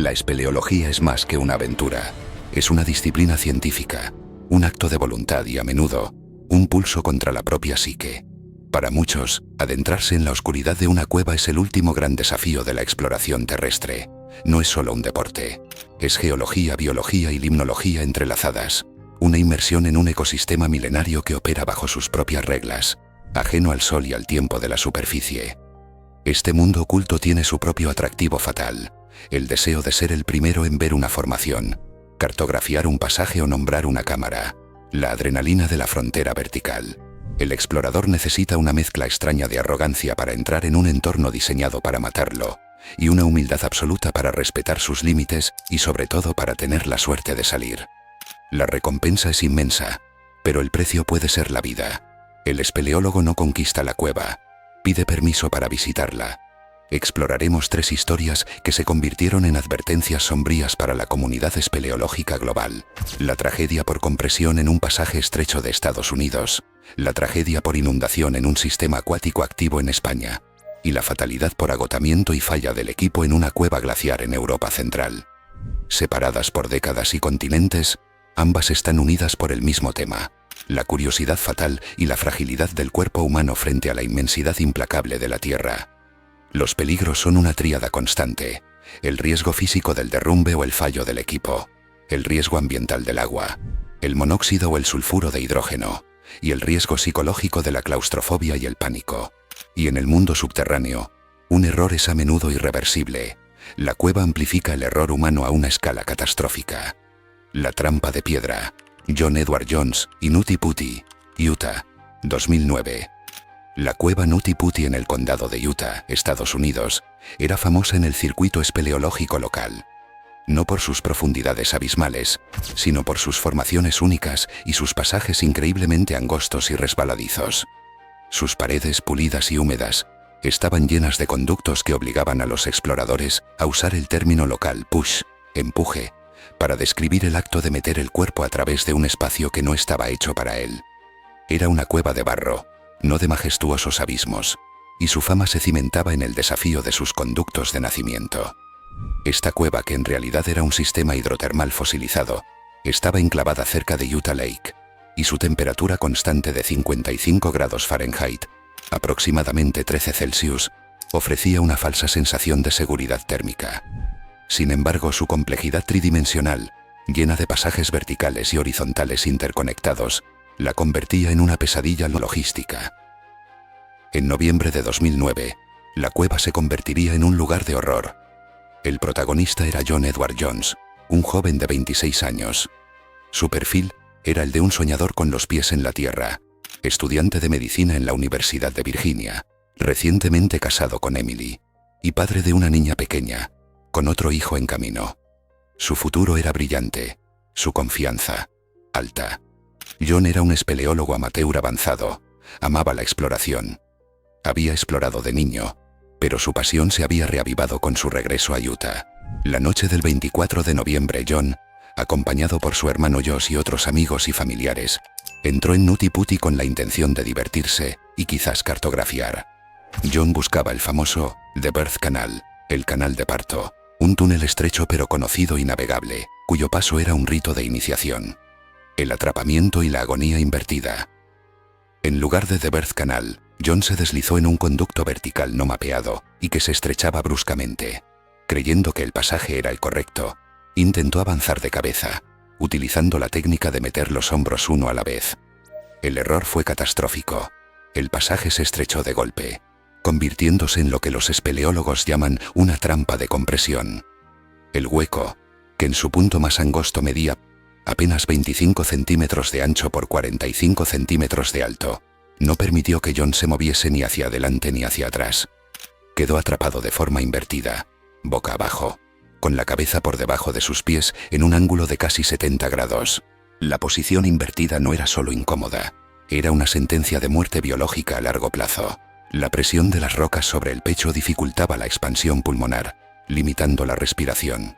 La espeleología es más que una aventura. Es una disciplina científica, un acto de voluntad y, a menudo, un pulso contra la propia psique. Para muchos, adentrarse en la oscuridad de una cueva es el último gran desafío de la exploración terrestre. No es solo un deporte. Es geología, biología y limnología entrelazadas. Una inmersión en un ecosistema milenario que opera bajo sus propias reglas, ajeno al sol y al tiempo de la superficie. Este mundo oculto tiene su propio atractivo fatal: el deseo de ser el primero en ver una formación, cartografiar un pasaje o nombrar una cámara. La adrenalina de la frontera vertical. El explorador necesita una mezcla extraña de arrogancia para entrar en un entorno diseñado para matarlo, y una humildad absoluta para respetar sus límites y, sobre todo, para tener la suerte de salir. La recompensa es inmensa, pero el precio puede ser la vida. El espeleólogo no conquista la cueva, pide permiso para visitarla. Exploraremos 3 historias que se convirtieron en advertencias sombrías para la comunidad espeleológica global. La tragedia por compresión en un pasaje estrecho de Estados Unidos, la tragedia por inundación en un sistema acuático activo en España, y la fatalidad por agotamiento y falla del equipo en una cueva glaciar en Europa Central. Separadas por décadas y continentes, ambas están unidas por el mismo tema: la curiosidad fatal y la fragilidad del cuerpo humano frente a la inmensidad implacable de la Tierra. Los peligros son una tríada constante: el riesgo físico del derrumbe o el fallo del equipo, el riesgo ambiental del agua, el monóxido o el sulfuro de hidrógeno, y el riesgo psicológico de la claustrofobia y el pánico. Y en el mundo subterráneo, un error es a menudo irreversible. La cueva amplifica el error humano a una escala catastrófica. La trampa de piedra. John Edward Jones y Nutty Putty, Utah, 2009. La cueva Nutty Putty en el condado de Utah, Estados Unidos, era famosa en el circuito espeleológico local. No por sus profundidades abismales, sino por sus formaciones únicas y sus pasajes increíblemente angostos y resbaladizos. Sus paredes pulidas y húmedas estaban llenas de conductos que obligaban a los exploradores a usar el término local push, empuje, para describir el acto de meter el cuerpo a través de un espacio que no estaba hecho para él. Era una cueva de barro, no de majestuosos abismos, y su fama se cimentaba en el desafío de sus conductos de nacimiento. Esta cueva, que en realidad era un sistema hidrotermal fosilizado, estaba enclavada cerca de Utah Lake, y su temperatura constante de 55 grados Fahrenheit, aproximadamente 13 Celsius, ofrecía una falsa sensación de seguridad térmica. Sin embargo, su complejidad tridimensional, llena de pasajes verticales y horizontales interconectados, la convertía en una pesadilla logística. En noviembre de 2009, la cueva se convertiría en un lugar de horror. El protagonista era John Edward Jones, un joven de 26 años. Su perfil era el de un soñador con los pies en la tierra, estudiante de medicina en la Universidad de Virginia, recientemente casado con Emily, y padre de una niña pequeña, con otro hijo en camino. Su futuro era brillante, su confianza alta. John era un espeleólogo amateur avanzado, amaba la exploración. Había explorado de niño, pero su pasión se había reavivado con su regreso a Utah. La noche del 24 de noviembre, John, acompañado por su hermano Josh y otros amigos y familiares, entró en Nutty Putty con la intención de divertirse y quizás cartografiar. John buscaba el famoso The Birth Canal, el canal de parto, un túnel estrecho pero conocido y navegable, cuyo paso era un rito de iniciación. El atrapamiento y la agonía invertida. En lugar de The Birth Canal, John se deslizó en un conducto vertical no mapeado y que se estrechaba bruscamente. Creyendo que el pasaje era el correcto, intentó avanzar de cabeza, utilizando la técnica de meter los hombros uno a la vez. El error fue catastrófico. El pasaje se estrechó de golpe, convirtiéndose en lo que los espeleólogos llaman una trampa de compresión. El hueco, que en su punto más angosto medía apenas 25 centímetros de ancho por 45 centímetros de alto, no permitió que John se moviese ni hacia adelante ni hacia atrás. Quedó atrapado de forma invertida, boca abajo, con la cabeza por debajo de sus pies en un ángulo de casi 70 grados. La posición invertida no era solo incómoda, era una sentencia de muerte biológica a largo plazo. La presión de las rocas sobre el pecho dificultaba la expansión pulmonar, limitando la respiración.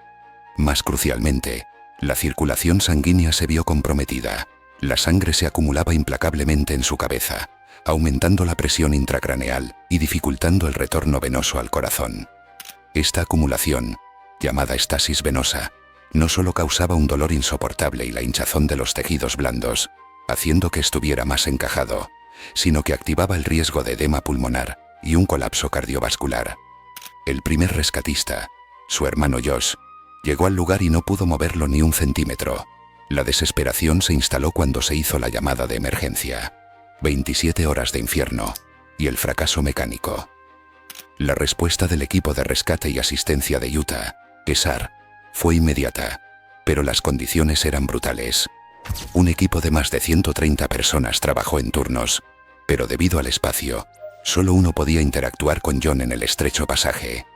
Más crucialmente, la circulación sanguínea se vio comprometida. La sangre se acumulaba implacablemente en su cabeza, aumentando la presión intracraneal y dificultando el retorno venoso al corazón. Esta acumulación, llamada estasis venosa, no solo causaba un dolor insoportable y la hinchazón de los tejidos blandos, haciendo que estuviera más encajado, sino que activaba el riesgo de edema pulmonar y un colapso cardiovascular. El primer rescatista, su hermano Josh, llegó al lugar y no pudo moverlo ni un centímetro. La desesperación se instaló cuando se hizo la llamada de emergencia. 27 horas de infierno y el fracaso mecánico. La respuesta del equipo de rescate y asistencia de Utah, SAR, fue inmediata, pero las condiciones eran brutales. Un equipo de más de 130 personas trabajó en turnos, pero debido al espacio, solo uno podía interactuar con John en el estrecho pasaje.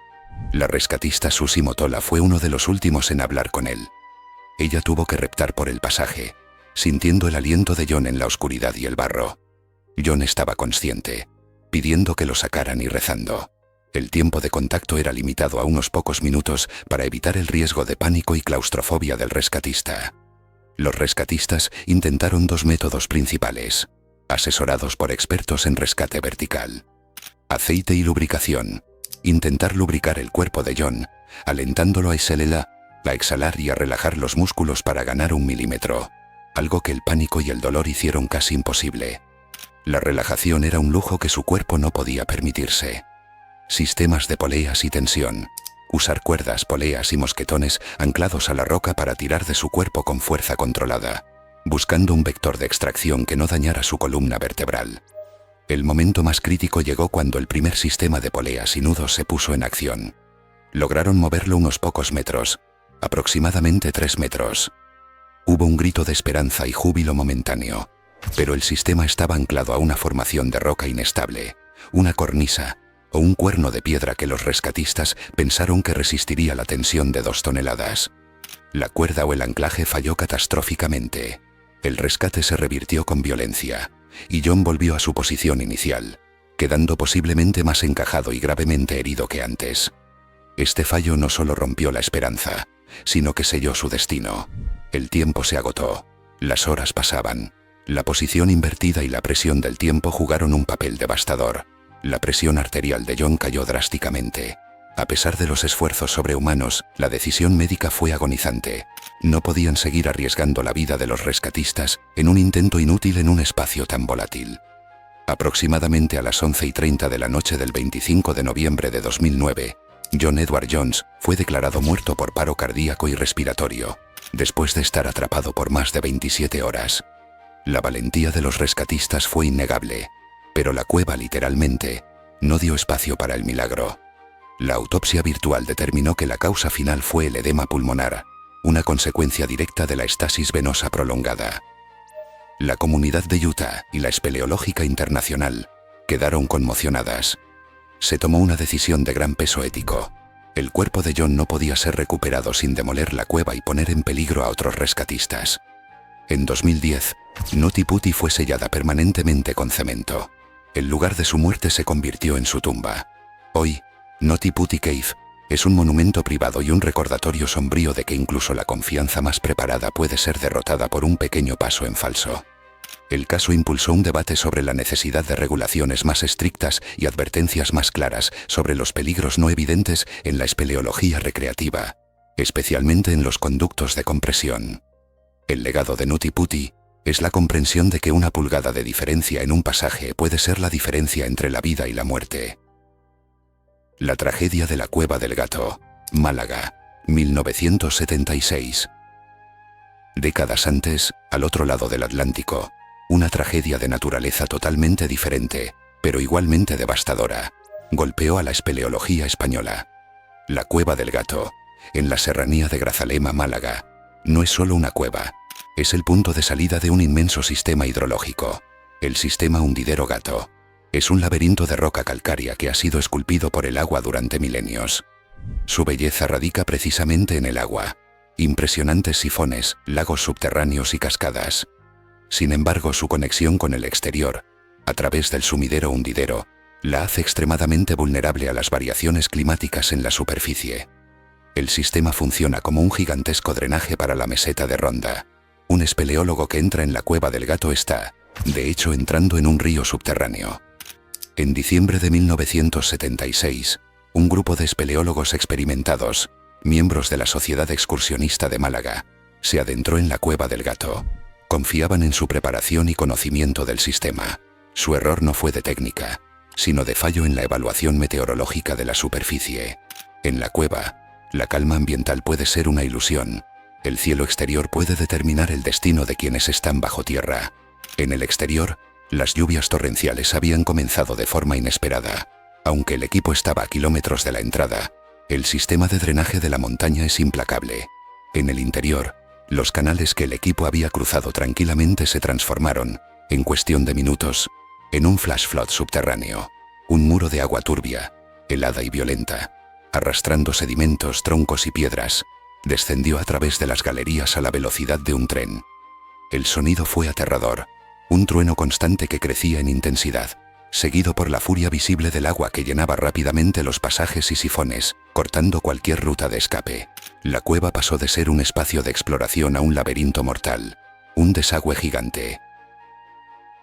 La rescatista Susie Motola fue uno de los últimos en hablar con él. Ella tuvo que reptar por el pasaje, sintiendo el aliento de John en la oscuridad y el barro. John estaba consciente, pidiendo que lo sacaran y rezando. El tiempo de contacto era limitado a unos pocos minutos para evitar el riesgo de pánico y claustrofobia del rescatista. Los rescatistas intentaron dos métodos principales, asesorados por expertos en rescate vertical: aceite y lubricación. Intentar lubricar el cuerpo de John, alentándolo a exhalar y a relajar los músculos para ganar 1 milímetro, algo que el pánico y el dolor hicieron casi imposible. La relajación era un lujo que su cuerpo no podía permitirse. Sistemas de poleas y tensión. Usar cuerdas, poleas y mosquetones anclados a la roca para tirar de su cuerpo con fuerza controlada, buscando un vector de extracción que no dañara su columna vertebral. El momento más crítico llegó cuando el primer sistema de poleas y nudos se puso en acción. Lograron moverlo unos pocos metros, aproximadamente 3 metros. Hubo un grito de esperanza y júbilo momentáneo, pero el sistema estaba anclado a una formación de roca inestable, una cornisa o un cuerno de piedra que los rescatistas pensaron que resistiría la tensión de 2 toneladas. La cuerda o el anclaje falló catastróficamente. El rescate se revirtió con violencia, y John volvió a su posición inicial, quedando posiblemente más encajado y gravemente herido que antes. Este fallo no solo rompió la esperanza, sino que selló su destino. El tiempo se agotó, las horas pasaban, la posición invertida y la presión del tiempo jugaron un papel devastador. La presión arterial de John cayó drásticamente. A pesar de los esfuerzos sobrehumanos, la decisión médica fue agonizante. No podían seguir arriesgando la vida de los rescatistas en un intento inútil en un espacio tan volátil. Aproximadamente a las 11:30 de la noche del 25 de noviembre de 2009, John Edward Jones fue declarado muerto por paro cardíaco y respiratorio, después de estar atrapado por más de 27 horas. La valentía de los rescatistas fue innegable, pero la cueva literalmente no dio espacio para el milagro. La autopsia virtual determinó que la causa final fue el edema pulmonar, una consecuencia directa de la estasis venosa prolongada. La comunidad de Utah y la espeleológica internacional quedaron conmocionadas. Se tomó una decisión de gran peso ético. El cuerpo de John no podía ser recuperado sin demoler la cueva y poner en peligro a otros rescatistas. En 2010, Noti Puti fue sellada permanentemente con cemento. El lugar de su muerte se convirtió en su tumba. Hoy, Noti Puti Cave es un monumento privado y un recordatorio sombrío de que incluso la confianza más preparada puede ser derrotada por un pequeño paso en falso. El caso impulsó un debate sobre la necesidad de regulaciones más estrictas y advertencias más claras sobre los peligros no evidentes en la espeleología recreativa, especialmente en los conductos de compresión. El legado de Noti Puti es la comprensión de que una pulgada de diferencia en un pasaje puede ser la diferencia entre la vida y la muerte. La tragedia de la Cueva del Gato, Málaga, 1976. Décadas antes, al otro lado del Atlántico, una tragedia de naturaleza totalmente diferente, pero igualmente devastadora, golpeó a la espeleología española. La Cueva del Gato, en la serranía de Grazalema, Málaga, no es solo una cueva, es el punto de salida de un inmenso sistema hidrológico, el sistema Hundidero Gato. Es un laberinto de roca calcárea que ha sido esculpido por el agua durante milenios. Su belleza radica precisamente en el agua. Impresionantes sifones, lagos subterráneos y cascadas. Sin embargo, su conexión con el exterior, a través del sumidero hundidero, la hace extremadamente vulnerable a las variaciones climáticas en la superficie. El sistema funciona como un gigantesco drenaje para la meseta de Ronda. Un espeleólogo que entra en la Cueva del Gato está, de hecho, entrando en un río subterráneo. En diciembre de 1976, un grupo de espeleólogos experimentados miembros de la Sociedad Excursionista de Málaga, se adentró en la Cueva del Gato. Confiaban en su preparación y conocimiento del sistema. Su error no fue de técnica, sino de fallo en la evaluación meteorológica de la superficie. En la cueva, la calma ambiental puede ser una ilusión. El cielo exterior puede determinar el destino de quienes están bajo tierra. En el exterior, las lluvias torrenciales habían comenzado de forma inesperada. Aunque el equipo estaba a kilómetros de la entrada, el sistema de drenaje de la montaña es implacable. En el interior, los canales que el equipo había cruzado tranquilamente se transformaron, en cuestión de minutos, en un flash flood subterráneo. Un muro de agua turbia, helada y violenta, arrastrando sedimentos, troncos y piedras, descendió a través de las galerías a la velocidad de un tren. El sonido fue aterrador, un trueno constante que crecía en intensidad, seguido por la furia visible del agua que llenaba rápidamente los pasajes y sifones, cortando cualquier ruta de escape. La cueva pasó de ser un espacio de exploración a un laberinto mortal, un desagüe gigante.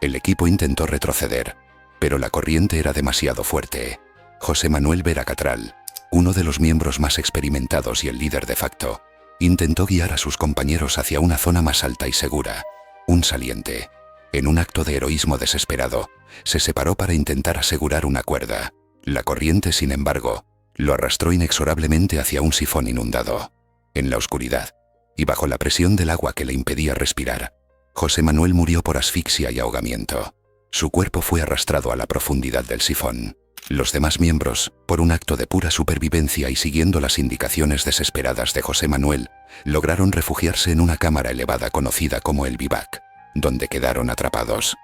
El equipo intentó retroceder, pero la corriente era demasiado fuerte. José Manuel Vera Catral, uno de los miembros más experimentados y el líder de facto, intentó guiar a sus compañeros hacia una zona más alta y segura, un saliente. En un acto de heroísmo desesperado, se separó para intentar asegurar una cuerda. La corriente, sin embargo, lo arrastró inexorablemente hacia un sifón inundado. En la oscuridad, y bajo la presión del agua que le impedía respirar, José Manuel murió por asfixia y ahogamiento. Su cuerpo fue arrastrado a la profundidad del sifón. Los demás miembros, por un acto de pura supervivencia y siguiendo las indicaciones desesperadas de José Manuel, lograron refugiarse en una cámara elevada conocida como el vivac, donde quedaron atrapados.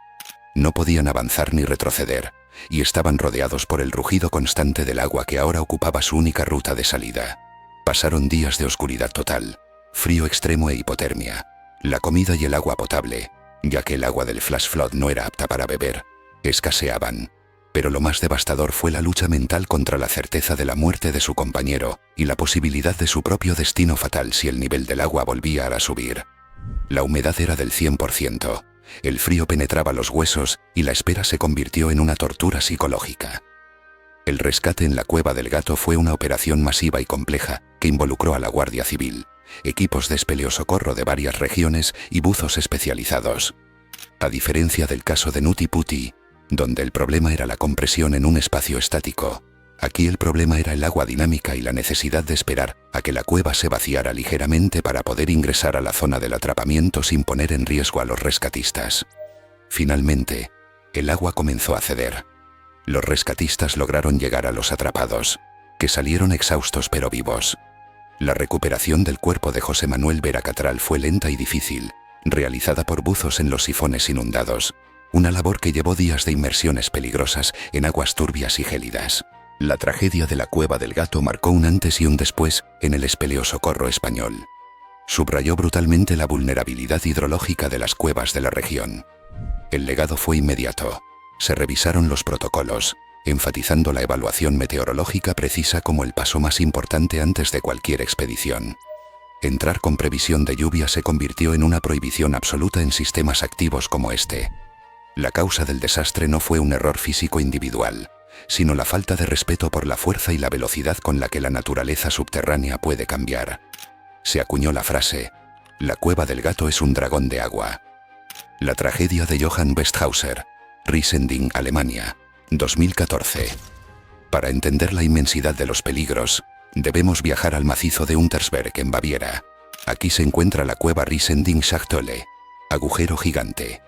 No podían avanzar ni retroceder, y estaban rodeados por el rugido constante del agua que ahora ocupaba su única ruta de salida. Pasaron días de oscuridad total, frío extremo e hipotermia. La comida y el agua potable, ya que el agua del flash flood no era apta para beber, escaseaban. Pero lo más devastador fue la lucha mental contra la certeza de la muerte de su compañero y la posibilidad de su propio destino fatal si el nivel del agua volvía a subir. La humedad era del 100%, el frío penetraba los huesos y la espera se convirtió en una tortura psicológica. El rescate en la Cueva del Gato fue una operación masiva y compleja que involucró a la Guardia Civil, equipos de espeleosocorro de varias regiones y buzos especializados. A diferencia del caso de Nuti Puti, donde el problema era la compresión en un espacio estático, aquí el problema era el agua dinámica y la necesidad de esperar a que la cueva se vaciara ligeramente para poder ingresar a la zona del atrapamiento sin poner en riesgo a los rescatistas. Finalmente, el agua comenzó a ceder. Los rescatistas lograron llegar a los atrapados, que salieron exhaustos pero vivos. La recuperación del cuerpo de José Manuel Vera Catral fue lenta y difícil, realizada por buzos en los sifones inundados, una labor que llevó días de inmersiones peligrosas en aguas turbias y gélidas. La tragedia de la Cueva del Gato marcó un antes y un después en el espeleosocorro español. Subrayó brutalmente la vulnerabilidad hidrológica de las cuevas de la región. El legado fue inmediato. Se revisaron los protocolos, enfatizando la evaluación meteorológica precisa como el paso más importante antes de cualquier expedición. Entrar con previsión de lluvia se convirtió en una prohibición absoluta en sistemas activos como este. La causa del desastre no fue un error físico individual, sino la falta de respeto por la fuerza y la velocidad con la que la naturaleza subterránea puede cambiar. Se acuñó la frase: la Cueva del Gato es un dragón de agua. La tragedia de Johann Westhauser, Riesending, Alemania, 2014. Para entender la inmensidad de los peligros, debemos viajar al macizo de Untersberg en Baviera. Aquí se encuentra la cueva Riesending Schachthöhle, agujero gigante.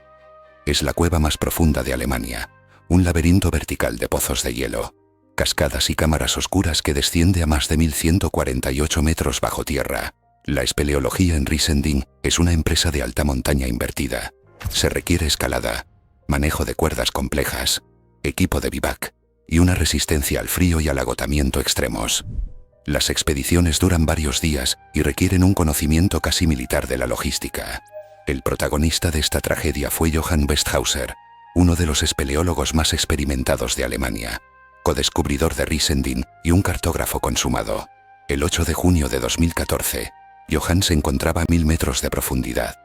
Es la cueva más profunda de Alemania, un laberinto vertical de pozos de hielo, cascadas y cámaras oscuras que desciende a más de 1148 metros bajo tierra. La espeleología en Riesending es una empresa de alta montaña invertida. Se requiere escalada, manejo de cuerdas complejas, equipo de vivac y una resistencia al frío y al agotamiento extremos. Las expediciones duran varios días y requieren un conocimiento casi militar de la logística. El protagonista de esta tragedia fue Johann Westhauser, uno de los espeleólogos más experimentados de Alemania, codescubridor de Riesending y un cartógrafo consumado. El 8 de junio de 2014, Johann se encontraba a 1000 metros de profundidad,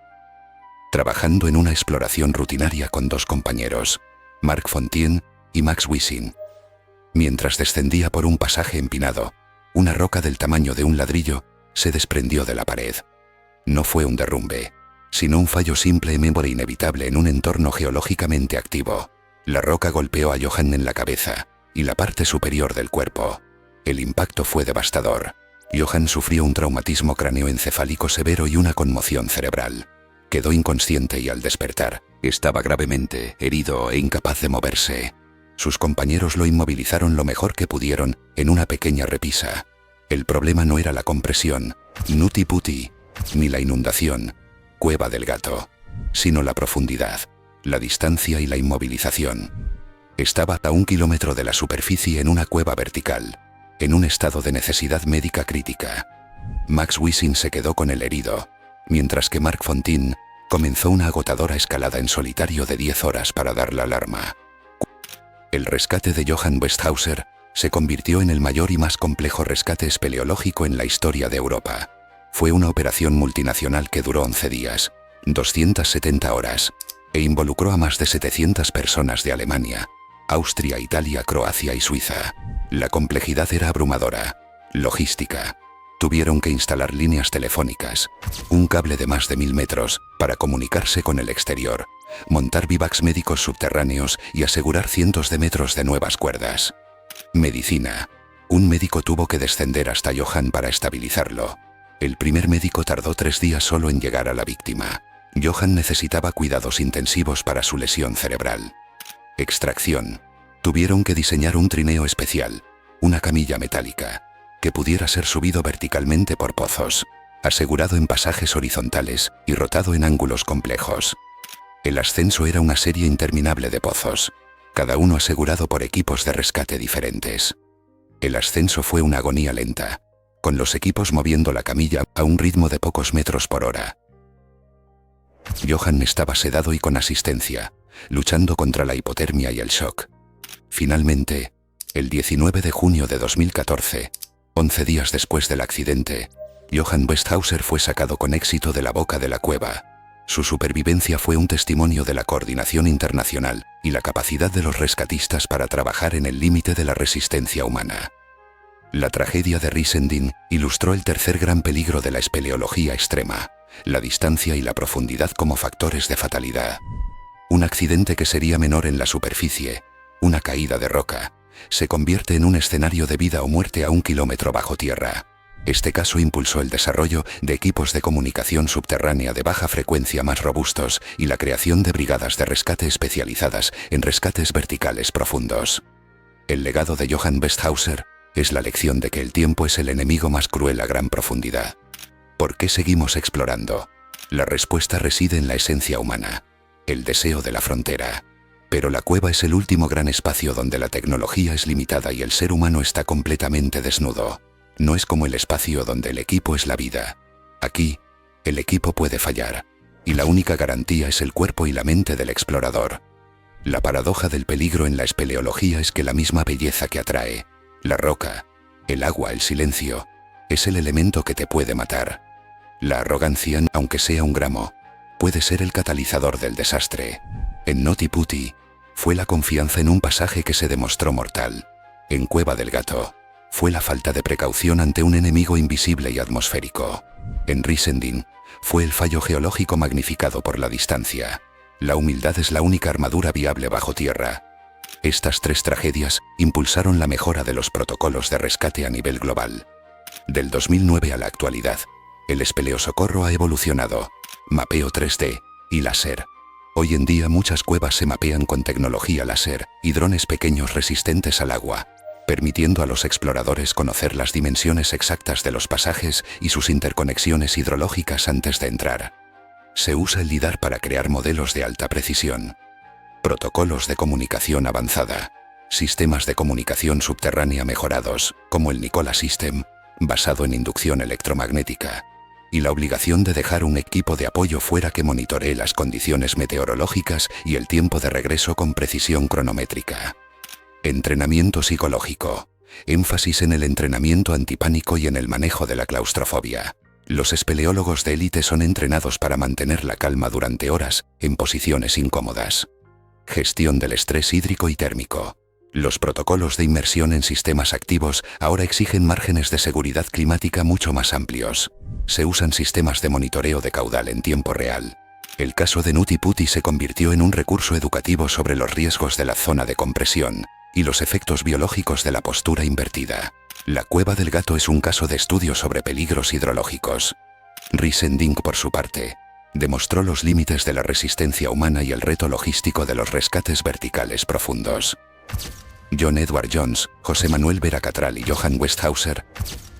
trabajando en una exploración rutinaria con dos compañeros, Mark Fontien y Max Wissing. Mientras descendía por un pasaje empinado, Una roca del tamaño de un ladrillo se desprendió de la pared. No fue un derrumbe, sino un fallo simple e inevitable en un entorno geológicamente activo. La roca golpeó a Johan en la cabeza y la parte superior del cuerpo. El impacto fue devastador. Johan sufrió un traumatismo cráneoencefálico severo y una conmoción cerebral. Quedó inconsciente y al despertar, estaba gravemente herido e incapaz de moverse. Sus compañeros lo inmovilizaron lo mejor que pudieron en una pequeña repisa. El problema no era la compresión, Nuti Puti, ni la inundación, Cueva del Gato, sino la profundidad, la distancia y la inmovilización. Estaba a 1 kilómetro de la superficie en una cueva vertical, en un estado de necesidad médica crítica. Max Wissing se quedó con el herido, mientras que Mark Fontaine comenzó una agotadora escalada en solitario de 10 horas para dar la alarma. El rescate de Johann Westhauser se convirtió en el mayor y más complejo rescate espeleológico en la historia de Europa. Fue una operación multinacional que duró 11 días, 270 horas, e involucró a más de 700 personas de Alemania, Austria, Italia, Croacia y Suiza. La complejidad era abrumadora. Logística. Tuvieron que instalar líneas telefónicas, un cable de más de 1000 metros para comunicarse con el exterior, montar bivacs médicos subterráneos y asegurar cientos de metros de nuevas cuerdas. Medicina. Un médico tuvo que descender hasta Johan para estabilizarlo. El primer médico tardó 3 días solo en llegar a la víctima. Johan necesitaba cuidados intensivos para su lesión cerebral. Extracción. Tuvieron que diseñar un trineo especial, una camilla metálica, que pudiera ser subido verticalmente por pozos, asegurado en pasajes horizontales y rotado en ángulos complejos. El ascenso era una serie interminable de pozos, cada uno asegurado por equipos de rescate diferentes. El ascenso fue una agonía lenta, con los equipos moviendo la camilla a un ritmo de pocos metros por hora. Johan estaba sedado y con asistencia, luchando contra la hipotermia y el shock. Finalmente, el 19 de junio de 2014, 11 días después del accidente, Johann Westhauser fue sacado con éxito de la boca de la cueva. Su supervivencia fue un testimonio de la coordinación internacional y la capacidad de los rescatistas para trabajar en el límite de la resistencia humana. La tragedia de Rissendin ilustró el tercer gran peligro de la espeleología extrema, la distancia y la profundidad como factores de fatalidad. Un accidente que sería menor en la superficie, una caída de roca, se convierte en un escenario de vida o muerte a 1 kilómetro bajo tierra. Este caso impulsó el desarrollo de equipos de comunicación subterránea de baja frecuencia más robustos y la creación de brigadas de rescate especializadas en rescates verticales profundos. El legado de Johann Westhauser es la lección de que el tiempo es el enemigo más cruel a gran profundidad. ¿Por qué seguimos explorando? La respuesta reside en la esencia humana, el deseo de la frontera. Pero la cueva es el último gran espacio donde la tecnología es limitada y el ser humano está completamente desnudo. No es como el espacio donde el equipo es la vida. Aquí, el equipo puede fallar, y la única garantía es el cuerpo y la mente del explorador. La paradoja del peligro en la espeleología es que la misma belleza que atrae, la roca, el agua, el silencio, es el elemento que te puede matar. La arrogancia, aunque sea un gramo, puede ser el catalizador del desastre. En Nuti Puti, fue la confianza en un pasaje que se demostró mortal. En Cueva del Gato, fue la falta de precaución ante un enemigo invisible y atmosférico. En Rissendin, fue el fallo geológico magnificado por la distancia. La humildad es la única armadura viable bajo tierra. Estas 3 tragedias impulsaron la mejora de los protocolos de rescate a nivel global. Del 2009 a la actualidad, el espeleosocorro ha evolucionado, mapeo 3D y láser. Hoy en día muchas cuevas se mapean con tecnología láser y drones pequeños resistentes al agua, permitiendo a los exploradores conocer las dimensiones exactas de los pasajes y sus interconexiones hidrológicas antes de entrar. Se usa el LIDAR para crear modelos de alta precisión. Protocolos de comunicación avanzada. Sistemas de comunicación subterránea mejorados, como el Nikola System, basado en inducción electromagnética. Y la obligación de dejar un equipo de apoyo fuera que monitoree las condiciones meteorológicas y el tiempo de regreso con precisión cronométrica. Entrenamiento psicológico. Énfasis en el entrenamiento antipánico y en el manejo de la claustrofobia. Los espeleólogos de élite son entrenados para mantener la calma durante horas, en posiciones incómodas. Gestión del estrés hídrico y térmico. Los protocolos de inmersión en sistemas activos ahora exigen márgenes de seguridad climática mucho más amplios. Se usan sistemas de monitoreo de caudal en tiempo real. El caso de Nuti Puti se convirtió en un recurso educativo sobre los riesgos de la zona de compresión y los efectos biológicos de la postura invertida. La cueva del gato es un caso de estudio sobre peligros hidrológicos. Risending, por su parte, demostró los límites de la resistencia humana y el reto logístico de los rescates verticales profundos. John Edward Jones, José Manuel Vera Catral y Johann Westhauser,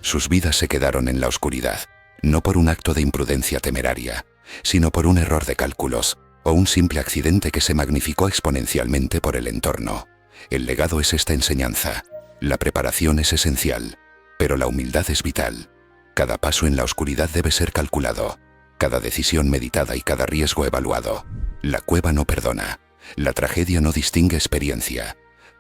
sus vidas se quedaron en la oscuridad, no por un acto de imprudencia temeraria, sino por un error de cálculos o un simple accidente que se magnificó exponencialmente por el entorno. El legado es esta enseñanza. La preparación es esencial, pero la humildad es vital. Cada paso en la oscuridad debe ser calculado, cada decisión meditada y cada riesgo evaluado. La cueva no perdona, la tragedia no distingue experiencia.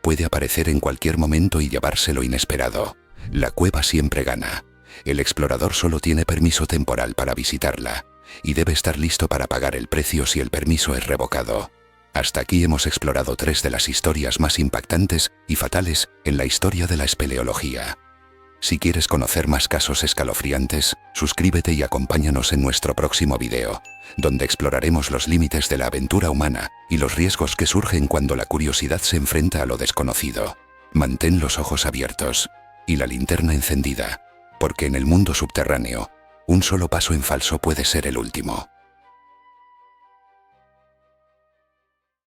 Puede aparecer en cualquier momento y llevarse lo inesperado. La cueva siempre gana. El explorador solo tiene permiso temporal para visitarla, y debe estar listo para pagar el precio si el permiso es revocado. Hasta aquí hemos explorado 3 de las historias más impactantes y fatales en la historia de la espeleología. Si quieres conocer más casos escalofriantes, suscríbete y acompáñanos en nuestro próximo video, donde exploraremos los límites de la aventura humana y los riesgos que surgen cuando la curiosidad se enfrenta a lo desconocido. Mantén los ojos abiertos y la linterna encendida, porque en el mundo subterráneo, un solo paso en falso puede ser el último.